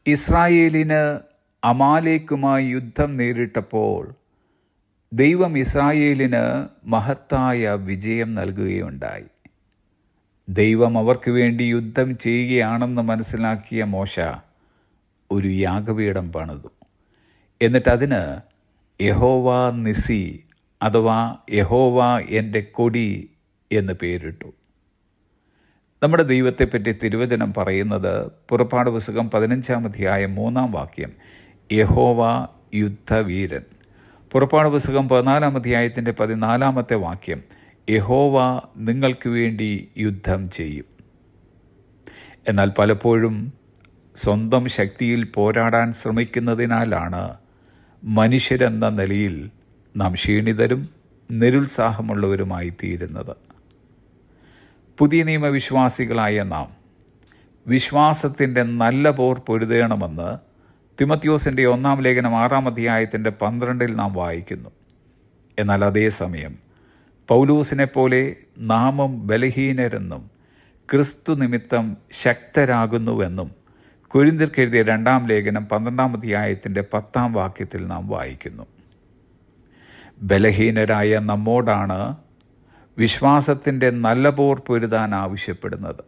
ഇസ്രായേലിന് അമാലേക്കുമായി യുദ്ധം നേരിട്ടപ്പോൾ ദൈവം ഇസ്രായേലിന് മഹത്തായ വിജയം നൽകുകയുണ്ടായി. ദൈവം അവർക്ക് വേണ്ടി യുദ്ധം ചെയ്യുകയാണെന്ന് മനസ്സിലാക്കിയ മോശ ഒരു യാഗപീഠം പണിതു. എന്നിട്ട് അതിന് യഹോവ നിസി അഥവാ യഹോവ എൻ്റെ കൊടി എന്ന് പേരിട്ടു. നമ്മുടെ ദൈവത്തെപ്പറ്റി തിരുവചനം പറയുന്നത് പുറപ്പാട് പുസ്തകം 15-ാം അധ്യായം 3-ാം വാക്യം, യഹോവ യുദ്ധവീരൻ. പുറപ്പാട് പുസ്തകം 14-ാം അധ്യായത്തിൻ്റെ 14-ാമത്തെ വാക്യം, യഹോവ നിങ്ങൾക്ക് വേണ്ടി യുദ്ധം ചെയ്യും. എന്നാൽ പലപ്പോഴും സ്വന്തം ശക്തിയിൽ പോരാടാൻ ശ്രമിക്കുന്നതിനാലാണ് മനുഷ്യരെന്ന നിലയിൽ നാം ക്ഷീണിതരും നിരുത്സാഹമുള്ളവരുമായി തീരുന്നത്. പുതിയ നിയമവിശ്വാസികളായ നാം വിശ്വാസത്തിൻ്റെ നല്ല പോർ പൊരുതണമെന്ന് തിമോത്തിയോസിൻ്റെ 1-ാം ലേഖനം 6-ാം അധ്യായത്തിൻ്റെ 12-ൽ നാം വായിക്കുന്നു. എന്നാൽ അതേസമയം പൗലോസിനെ പോലെ നാമും ബലഹീനരെന്നും ക്രിസ്തു നിമിത്തം ശക്തരാകുന്നുവെന്നും കൊരിന്ത്യർക്ക് എഴുതിയ 2-ാം ലേഖനം 12-ാം അധ്യായത്തിൻ്റെ 10-ാം വാക്യത്തിൽ നാം വായിക്കുന്നു. ബലഹീനരായ നമ്മോടാണ് വിശ്വാസത്തിൻ്റെ നല്ല പോർ പൊരുതാൻ ആവശ്യപ്പെടുന്നത്.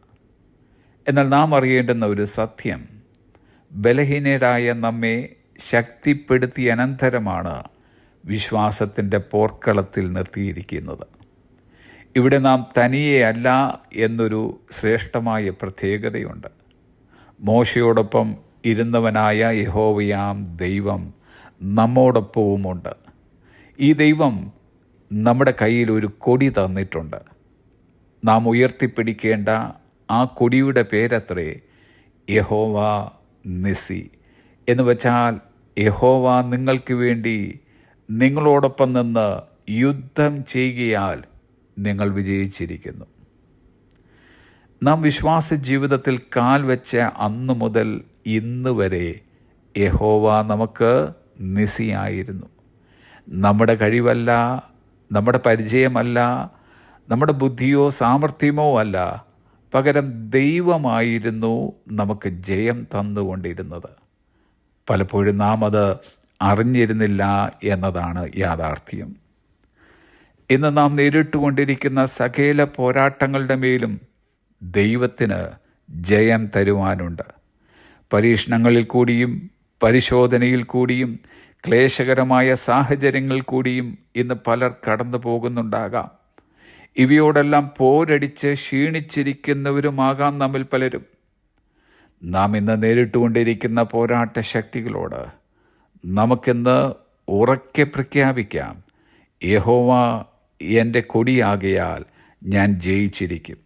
എന്നാൽ നാം അറിയേണ്ടുന്ന ഒരു സത്യം, ബലഹീനരായ നമ്മെ ശക്തിപ്പെടുത്തിയ അനന്തരമാണ് വിശ്വാസത്തിൻ്റെ പോർക്കളത്തിൽ നിർത്തിയിരിക്കുന്നത്. ഇവിടെ നാം തനിയെ അല്ല എന്നൊരു ശ്രേഷ്ഠമായ പ്രത്യേകതയുണ്ട്. മോശയോടൊപ്പം ഇരുന്നവനായ യഹോവയാം ദൈവം നമ്മോടൊപ്പവുമുണ്ട്. ഈ ദൈവം നമ്മുടെ കയ്യിൽ ഒരു കൊടി തന്നിട്ടുണ്ട്. നാം ഉയർത്തിപ്പിടിക്കേണ്ട ആ കൊടിയുടെ പേരത്രേ യഹോവ നിസി. എന്ന് വച്ചാൽ യഹോവ നിങ്ങൾക്ക് വേണ്ടി നിങ്ങളോടൊപ്പം നിന്ന് യുദ്ധം ചെയ്യുകയാൽ നിങ്ങൾ വിജയിച്ചിരിക്കുന്നു. നാം വിശ്വാസ ജീവിതത്തിൽ കാൽ വെച്ച അന്നു മുതൽ ഇന്ന് വരെ യഹോവ നമുക്ക് നിസിയായിരുന്നു. നമ്മുടെ കഴിവല്ല, നമ്മുടെ പരിചയമല്ല, നമ്മുടെ ബുദ്ധിയോ സാമർഥ്യമോ അല്ല, പകരം ദൈവമായിരുന്നു നമുക്ക് ജയം തന്നുകൊണ്ടിരുന്നത്. പലപ്പോഴും നാം അത് അറിഞ്ഞിരുന്നില്ല എന്നതാണ് യാഥാർത്ഥ്യം. ഇന്ന് നാം നേരിട്ടുകൊണ്ടിരിക്കുന്ന സകല പോരാട്ടങ്ങളുടെ മേലും ദൈവത്തിന് ജയം തരുവാനുണ്ട്. പരീക്ഷണങ്ങളിൽ കൂടിയും പരിശോധനയിൽ കൂടിയും ക്ലേശകരമായ സാഹചര്യങ്ങൾ കൂടിയും ഇന്ന് പലർ കടന്നു പോകുന്നുണ്ടാകാം. ഇവയോടെല്ലാം പോരടിച്ച് ക്ഷീണിച്ചിരിക്കുന്നവരുമാകാം നമ്മിൽ പലരും. നാം ഇന്ന് നേരിട്ടുകൊണ്ടിരിക്കുന്ന പോരാട്ട ശക്തികളോട് നമുക്കിന്ന് ഉറക്കെ പ്രഖ്യാപിക്കാം, യഹോവ എൻ്റെ കൊടിയാകയാൽ ഞാൻ ജയിച്ചിരിക്കും.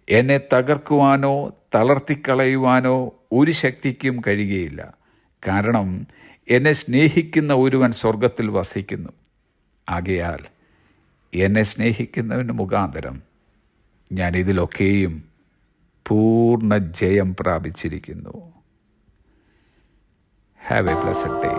എന്നെ തകർക്കുവാനോ തളർത്തിക്കളയുവാനോ ഒരു ശക്തിക്കും കഴിയുകയില്ല. കാരണം എന്നെ സ്നേഹിക്കുന്ന ഒരുവൻ സ്വർഗത്തിൽ വസിക്കുന്നു. ആകയാൽ എന്നെ സ്നേഹിക്കുന്നവന് മുഖാന്തരം ഞാൻ ഇതിലൊക്കെയും പൂർണ്ണ ജയം പ്രാപിച്ചിരിക്കുന്നു. Have a blessed day.